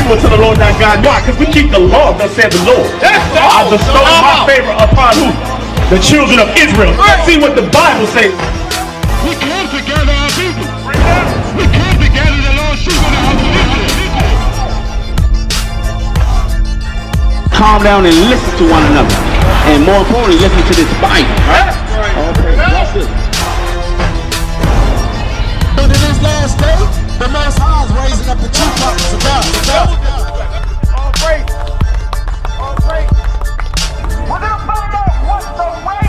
faithful to the Lord thy God. Why? Because we keep the law, thus said the Lord. I bestow my favor upon who? The children of Israel. See what the Bible says. We come together, our people. We come together, the Lord sheep of the house of Israel. Calm down and listen to one another. And more importantly, listen to this Bible. Right? Okay, watch this. In this last day, the Most High is raising up the true prophets of God. All great. All great. We're going to find out what's the way.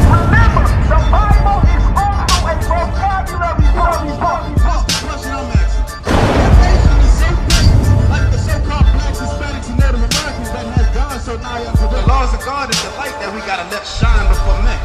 Remember, the Bible is also a vocabulary book. That's the question I'm asking. That nation is so great, like the so-called blacks, Hispanics, and Native Americans that has gone so nigh unto them. The laws of God is the light that we gotta let shine before men.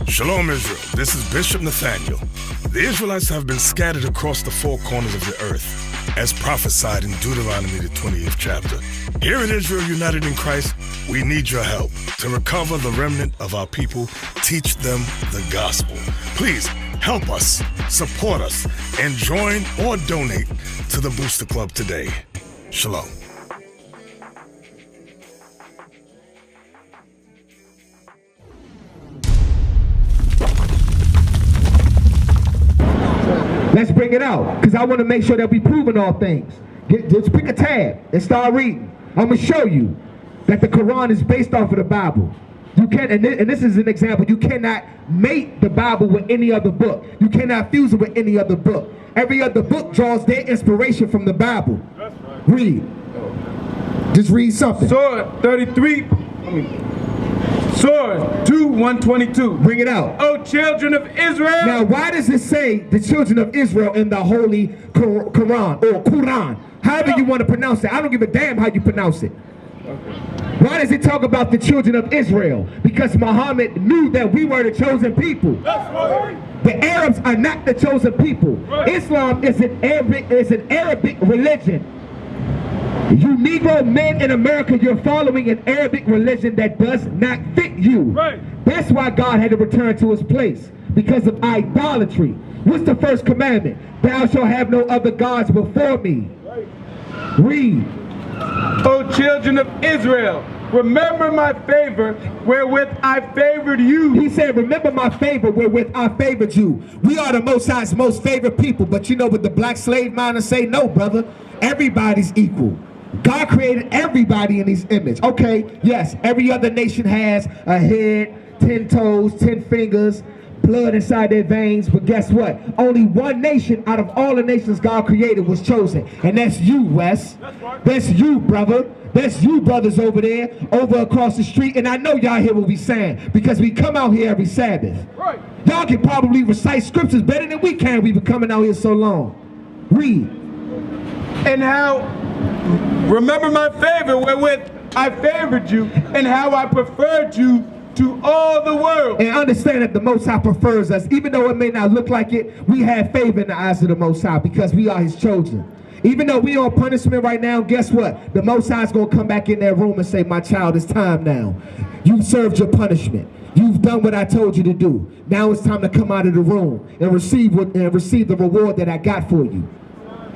Shalom, Israel. This is Bishop Nathaniel. The Israelites have been scattered across the four corners of the earth, as prophesied in Deuteronomy, the 20th chapter. Here in Israel United in Christ, we need your help to recover the remnant of our people, teach them the gospel. Please help us, support us, and join or donate to the Booster Club today. Shalom. Let's bring it out, because I want to make sure that we proving all things. Just pick a tab and start reading. I'm going to show you that the Quran is based off of the Bible. You can't, and this is an example, you cannot mate the Bible with any other book. You cannot fuse it with any other book. Every other book draws their inspiration from the Bible. That's right. Read. Just read something. Surah 33. Surah 2:122. Bring it out. Oh, children of Israel. Now, why does it say the children of Israel in the Holy Quran or Quran? However you want to pronounce it. I don't give a damn how you pronounce it. Okay. Why does it talk about the children of Israel? Because Muhammad knew that we were the chosen people. That's right. The Arabs are not the chosen people. Right. Islam is an Arabic religion. You Negro men in America, you're following an Arabic religion that does not fit you. Right. That's why God had to return to his place, because of idolatry. What's the first commandment? Thou shalt have no other gods before me. Right. Read. O children of Israel, remember my favor wherewith I favored you. He said, remember my favor wherewith I favored you. We are the Most High's most favored people, but you know what the black slave miners say? No, brother. Everybody's equal. God created everybody in his image. Okay, yes, every other nation has a head, 10 toes, 10 fingers, blood inside their veins, but guess what? Only one nation out of all the nations God created was chosen, and that's you, Wes. That's you, brother. That's you, brothers over there, over across the street, and I know y'all hear what we saying, because we come out here every Sabbath. Right. Y'all can probably recite scriptures better than we can. We've been coming out here so long. Read. And how, remember my favor wherewith I favored you, and how I preferred you to all the world. And understand that the Most High prefers us. Even though it may not look like it, we have favor in the eyes of the Most High, because we are his children. Even though we on punishment right now, guess what? The Most High is going to come back in that room and say, my child, it's time now. You served your punishment. You've done what I told you to do. Now it's time to come out of the room and receive the reward that I got for you.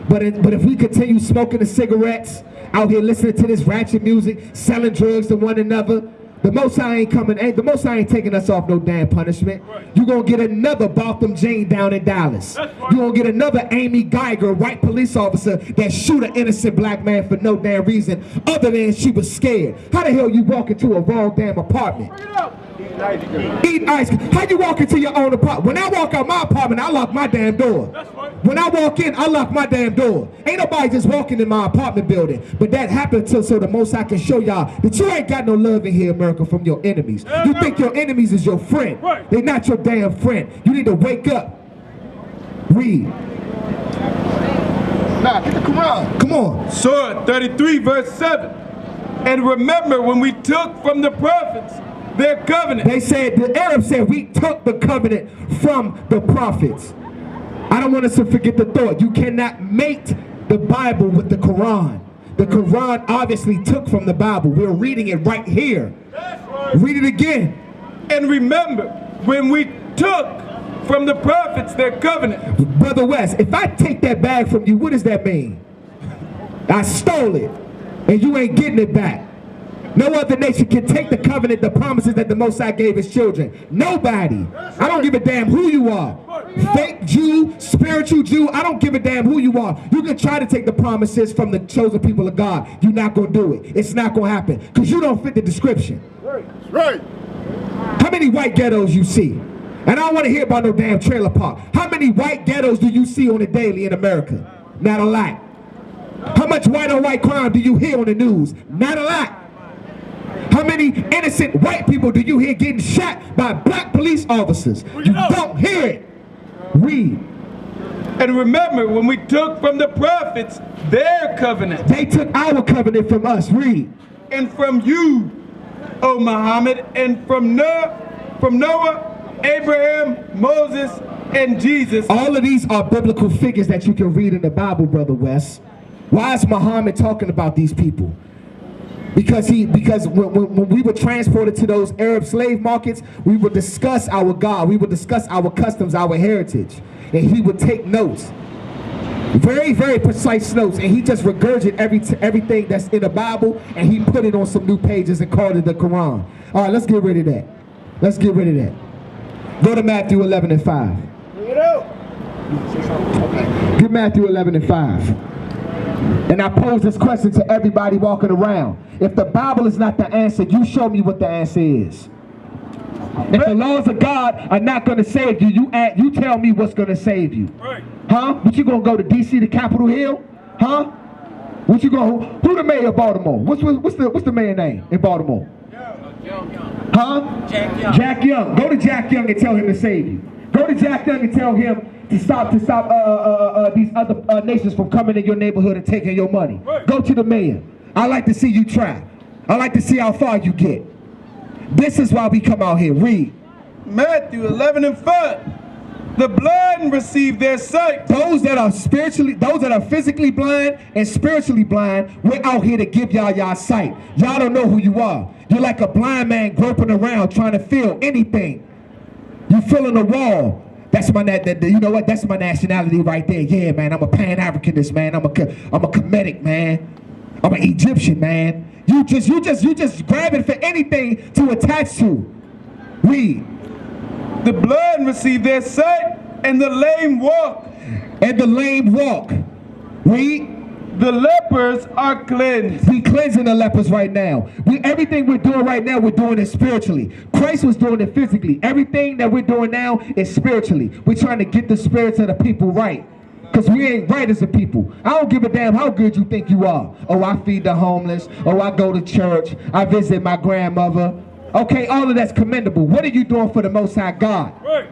But if we continue smoking the cigarettes, out here listening to this ratchet music, selling drugs to one another, The Most High ain't coming. The Most High ain't taking us off no damn punishment. You're gonna get another Botham Jane down in Dallas. You're gonna get another Amy Geiger, white police officer that shoot an innocent black man for no damn reason other than she was scared. How the hell you walk into a wrong damn apartment? Eat ice cream. How you walk into your own apartment? When I walk out my apartment, I lock my damn door. When I walk in, I lock my damn door. Ain't nobody just walking in my apartment building. But that happened so the Most High can show y'all that you ain't got no love in here, America, from your enemies. You think your enemies is your friend. They're not your damn friend. You need to wake up. Read. Nah, get the Quran. Come on. Surah 33 verse 7. And remember when we took from the prophets their covenant. They said, the Arabs said, we took the covenant from the prophets. I don't want us to forget the thought. You cannot mate the Bible with the Quran. The Quran obviously took from the Bible. We're reading it right here. Read it again. And remember when we took from the prophets their covenant. Brother West, if I take that bag from you, what does that mean? I stole it, and you ain't getting it back. No other nation can take the covenant, the promises that the Most High gave his children. Nobody. I don't give a damn who you are. Fake Jew, spiritual Jew, I don't give a damn who you are. You can try to take the promises from the chosen people of God. You're not going to do it. It's not going to happen because you don't fit the description. Right. How many white ghettos you see? And I don't want to hear about no damn trailer park. How many white ghettos do you see on the daily in America? Not a lot. How much white on white crime do you hear on the news? Not a lot. How many innocent white people do you hear getting shot by black police officers? You don't hear it. Read. And remember when we took from the prophets their covenant. They took our covenant from us. Read. And from you, O Muhammad, and from Noah, Abraham, Moses, and Jesus. All of these are biblical figures that you can read in the Bible, Brother West. Why is Muhammad talking about these people? Because when we were transported to those Arab slave markets, we would discuss our God, we would discuss our customs, our heritage, and he would take notes, very, very precise notes, and he just regurgitated everything that's in the Bible, and he put it on some new pages and called it the Quran. All right, let's get rid of that. Let's get rid of that. Go to Matthew 11 and 5. Bring it out. Get Matthew 11 and 5. And I pose this question to everybody walking around. If the Bible is not the answer, you show me what the answer is. If the laws of God are not going to save you, you tell me what's going to save you. Huh? What you going to go to D.C. to Capitol Hill? Huh? What you going? Who the mayor of Baltimore? What's the mayor name in Baltimore? Huh? Jack Young. Go to Jack Young and tell him to save you. Go to Jack Young and tell him to stop these other nations from coming in your neighborhood and taking your money. Go to the mayor. I like to see you try. I like to see how far you get. This is why we come out here. Read. Matthew 11 and 5. The blind receive their sight. Those that are physically blind and spiritually blind, we're out here to give y'all sight. Y'all don't know who you are. You're like a blind man groping around trying to feel anything. You feeling a wall. That's my you know what? That's my nationality right there. Yeah, man. I'm a Pan-Africanist, man. I'm a Kemetic, man. I'm an Egyptian, man. You just grabbing for anything to attach to. Read. The blind receive their sight, and the lame walk. And the lame walk. Read. The lepers are cleansed. We cleansing the lepers right now. Everything we're doing right now, we're doing it spiritually. Christ was doing it physically. Everything that we're doing now is spiritually. We're trying to get the spirits of the people right. Because we ain't right as a people. I don't give a damn how good you think you are. Oh, I feed the homeless. Oh, I go to church. I visit my grandmother. Okay, all of that's commendable. What are you doing for the Most High God? Right.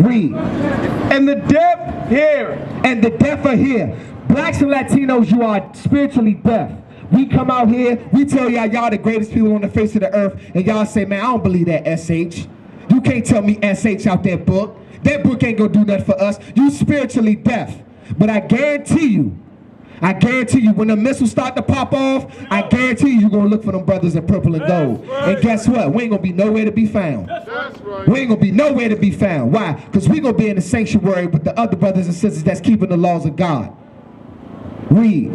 Read. And the deaf hear. And the deaf are here. Blacks and Latinos, you are spiritually deaf. We come out here, we tell y'all the greatest people on the face of the earth, and y'all say, man, I don't believe that SH. You can't tell me SH out that book. That book ain't gonna do nothing for us. You spiritually deaf. But I guarantee you, when the missiles start to pop off, I guarantee you're going to look for them brothers in purple and gold. And guess what? We ain't going to be nowhere to be found. We ain't going to be nowhere to be found. Why? Because we're going to be in the sanctuary with the other brothers and sisters that's keeping the laws of God. Read.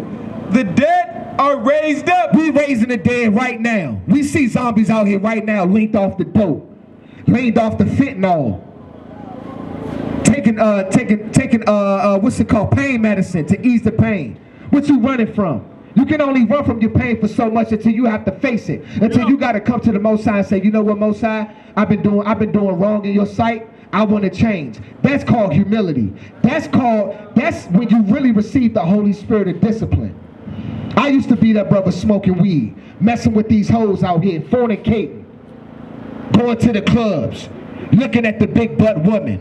The dead are raised up. We raising the dead right now. We see zombies out here right now, linked off the dope, linked off the fentanyl, taking what's it called, pain medicine to ease the pain. What you running from? You can only run from your pain for so much until you have to face it. Until you got to come to the Most High and say, you know what, Most High, I've been doing wrong in your sight. I want to change. That's called humility. That's when you really receive the Holy Spirit of discipline. I used to be that brother smoking weed, messing with these hoes out here, fornicating, going to the clubs, looking at the big butt woman.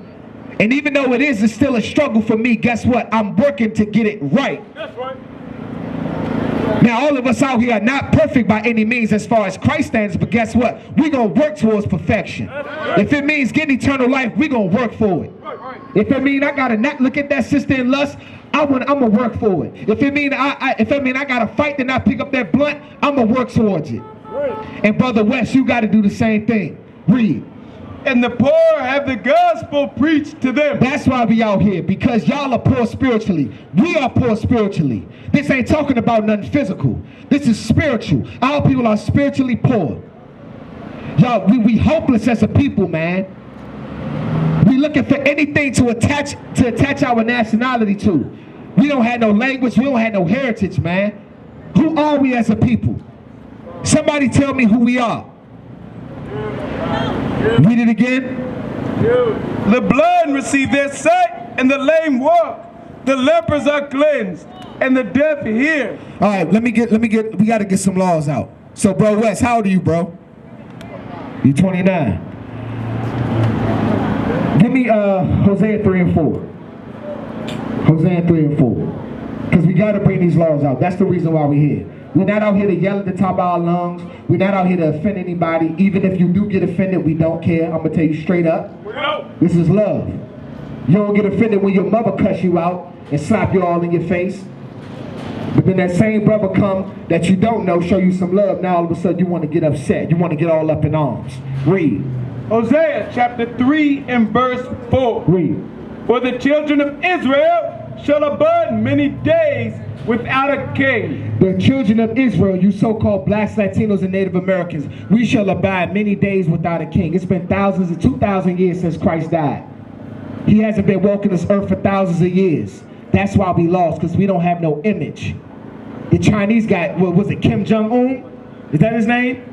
And even though it's still a struggle for me, guess what? I'm working to get it right. That's right. Now, all of us out here are not perfect by any means as far as Christ stands, but guess what? We're going to work towards perfection. If it means getting eternal life, we're going to work for it. If it means I got to not look at that sister in lust, I'm going to work for it. If it means I got to fight to not pick up that blunt, I'm going to work towards it. And Brother West, you got to do the same thing. Read. And the poor have the gospel preached to them. That's why we out here, because y'all are poor spiritually. We are poor spiritually. This ain't talking about nothing physical. This is spiritual. Our people are spiritually poor. Y'all, we hopeless as a people, man. We looking for anything to attach our nationality to. We don't have no language. We don't have no heritage, man. Who are we as a people? Somebody tell me who we are. Read it again. The blind receive their sight, and the lame walk. The lepers are cleansed, and the deaf hear. All right, we got to get some laws out. So, bro, West, how old are you, bro? You 29. Give me Hosea 3 and 4. Hosea 3 and 4. Because we got to bring these laws out. That's the reason why we're here. We're not out here to yell at the top of our lungs. We're not out here to offend anybody. Even if you do get offended, we don't care. I'm going to tell you straight up. This is love. You don't get offended when your mother cuss you out and slap you all in your face. But then that same brother come that you don't know, show you some love. Now all of a sudden you want to get upset. You want to get all up in arms. Read. Hosea chapter 3 and verse 4. Read. For the children of Israel shall abide many days without a king. The children of Israel, you so-called blacks, Latinos, and Native Americans, we shall abide many days without a king. It's been 2,000 years since Christ died. He hasn't been walking this earth for thousands of years. That's why we lost, because we don't have no image. The Chinese guy, what was it, Kim Jong-un? Is that his name?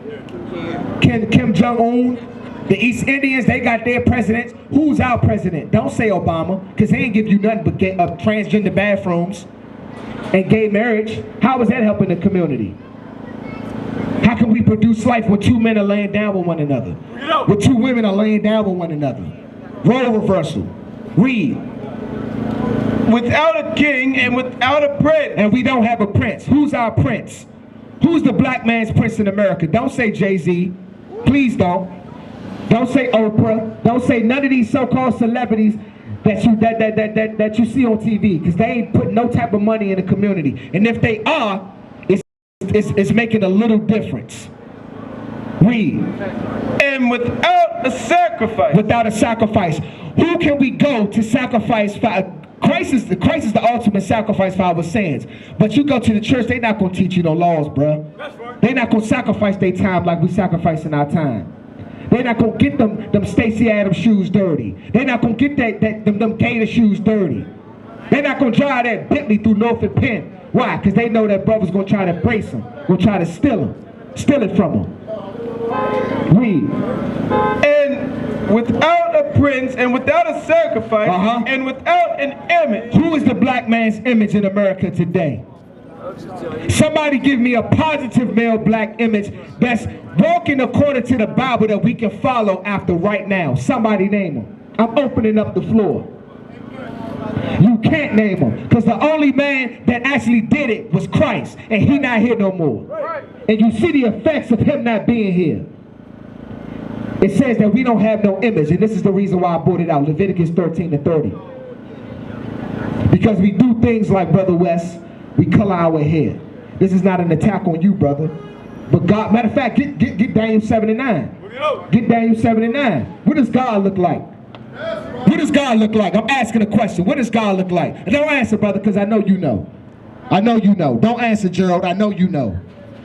Kim Jong-un. The East Indians, they got their presidents. Who's our president? Don't say Obama, because they ain't give you nothing but transgender bathrooms and gay marriage. How is that helping the community? How can we produce life when two men are laying down with one another? When two women are laying down with one another? Role reversal. Read. Without a king and without a prince. And we don't have a prince. Who's our prince? Who's the black man's prince in America? Don't say Jay-Z. Please don't. Don't say Oprah. Don't say none of these so-called celebrities that you see on TV, because they ain't putting no type of money in the community. And if they are, it's making a little difference. Read. And without a sacrifice. Without a sacrifice. Who can we go to sacrifice for? Christ is the ultimate sacrifice for our sins. But you go to the church, they not going to teach you no laws, bruh. That's right. They not going to sacrifice their time like we sacrificing our time. They're not going to get them Stacey Adams shoes dirty. They're not going to get them Gator shoes dirty. They're not going to drive that Bentley through Norfolk Penn. Why? Because they know that brother's going to try to brace them. Going to try to steal it from them. Read. And without a prince and without a sacrifice and without an image. Who is the black man's image in America today? Somebody give me a positive male black image that's walking according to the Bible that we can follow after right now. Somebody name him. I'm opening up the floor. You can't name him, because the only man that actually did it was Christ, and he not here no more. And you see the effects of him not being here. It says that we don't have no image, and this is the reason why I brought it out. Leviticus 13 and 30. Because we do things like, Brother West, we color our hair. This is not an attack on you, brother. But God, matter of fact, get Daniel 7 and 9. Get Daniel 7 and 9. What does God look like? What does God look like? I'm asking a question. What does God look like? And don't answer, brother, because I know you know. I know you know. Don't answer, Gerald. I know you know.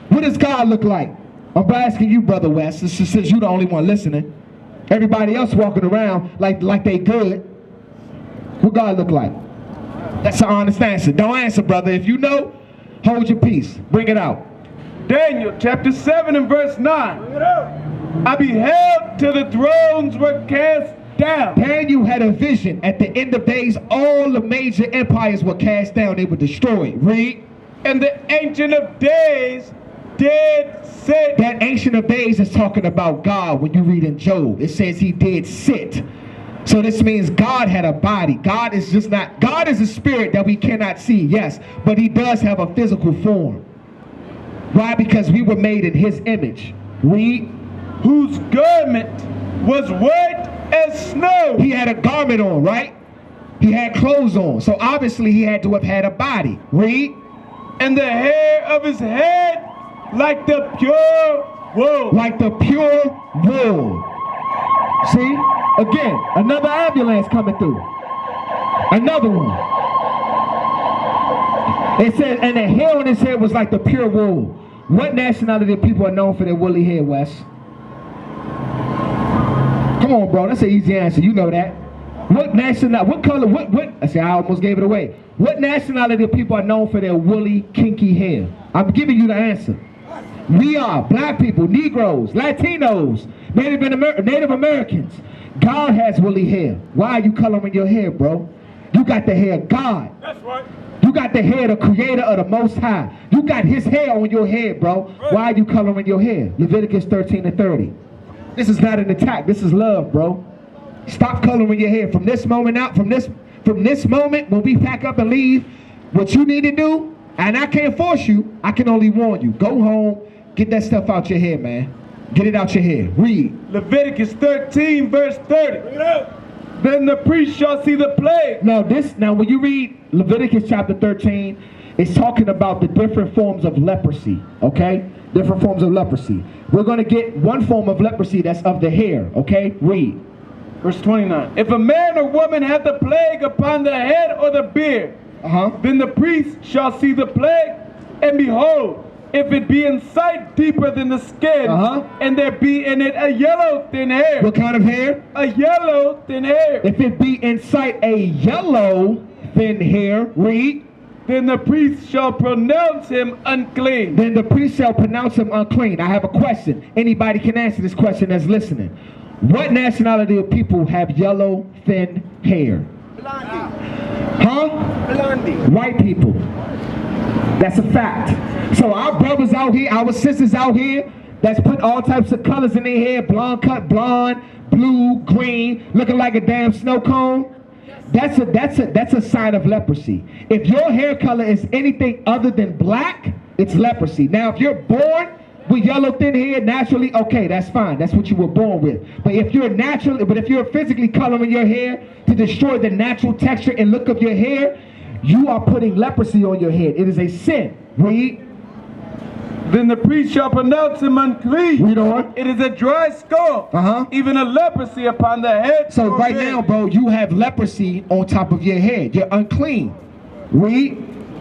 What does God look like? I'm asking you, Brother West, since you're the only one listening. Everybody else walking around like they good. What God look like? That's an honest answer. Don't answer, brother. If you know, hold your peace. Bring it out. Daniel chapter 7 and verse 9. I beheld till the thrones were cast down. Daniel had a vision. At the end of days, all the major empires were cast down. They were destroyed. Read. And the Ancient of Days did sit. That Ancient of Days is talking about God. When you read in Job, it says he did sit. So this means God had a body. God is a spirit that we cannot see, yes, but he does have a physical form. Why? Because we were made in his image. Read. Whose garment was white as snow. He had a garment on, right? He had clothes on. So obviously he had to have had a body. Read. And the hair of his head like the pure wool. Like the pure wool. See? Again, another ambulance coming through. Another one. It said, and the hair on his head was like the pure wool. What nationality of people are known for their woolly hair, Wes? Come on, bro. That's an easy answer. You know that. What nationality, what color, I almost gave it away. What nationality of people are known for their woolly, kinky hair? I'm giving you the answer. We are black people, Negroes, Latinos, Native Americans. God has woolly hair. Why are you coloring your hair, bro? You got the hair of God. That's right. You got the hair of the creator of the Most High. You got his hair on your head, bro. Right. Why are you coloring your hair? Leviticus 13 and 30. This is not an attack. This is love, bro. Stop coloring your hair. From this moment out, from this moment, when we pack up and leave, what you need to do, and I can't force you, I can only warn you. Go home, get that stuff out your hair, man. Get it out your hair. Read. Leviticus 13 verse 30. Bring it out. Then the priest shall see the plague. Now when you read Leviticus chapter 13, it's talking about the different forms of leprosy, okay? Different forms of leprosy. We're going to get one form of leprosy that's of the hair, okay? Read. Verse 29. If a man or woman hath the plague upon the head or the beard, then the priest shall see the plague, and behold, if it be in sight deeper than the skin, and there be in it a yellow thin hair. What kind of hair? A yellow thin hair. If it be in sight a yellow thin hair, read. Then the priest shall pronounce him unclean. Then the priest shall pronounce him unclean. I have a question. Anybody can answer this question that's listening. What nationality of people have yellow thin hair? Blondie. Blondie. White people. That's a fact. So our brothers out here, our sisters out here, that's put all types of colors in their hair, blonde cut blonde, blue, green, looking like a damn snow cone. That's a sign of leprosy. If your hair color is anything other than black, it's leprosy. Now, if you're born with yellow thin hair naturally, okay, that's fine. That's what you were born with. But if you're physically coloring your hair to destroy the natural texture and look of your hair, you are putting leprosy on your head. It is a sin. Read. Then the priest shall pronounce him unclean. Read on. It is a dry skull, even a leprosy upon the head. So right now, bro, you have leprosy on top of your head. You're unclean. Read.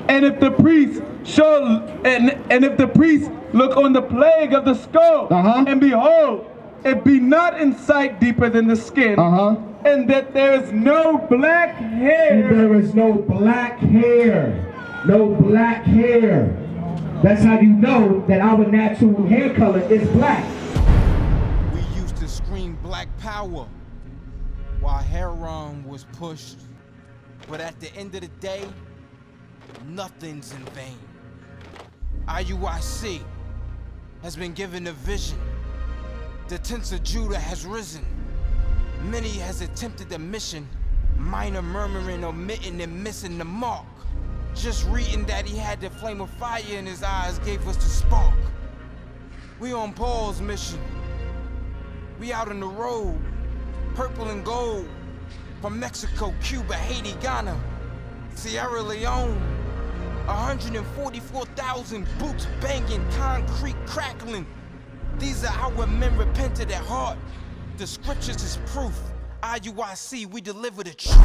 And if the priest if the priest look on the plague of the skull, and behold, it be not in sight deeper than the skin, and that there is no black hair. And there is no black hair. No black hair. That's how you know that our natural hair color is black. We used to scream black power while Heron was pushed. But at the end of the day, nothing's in vain. IUIC has been given a vision. The tents of Judah has risen. Many has attempted the mission, minor murmuring, omitting, and missing the mark. Just reading that he had the flame of fire in his eyes gave us the spark. We on Paul's mission. We out on the road, purple and gold, from Mexico, Cuba, Haiti, Ghana, Sierra Leone. 144,000 boots banging, concrete crackling. These are our men repented at heart. The scriptures is proof. IUIC, we deliver the truth.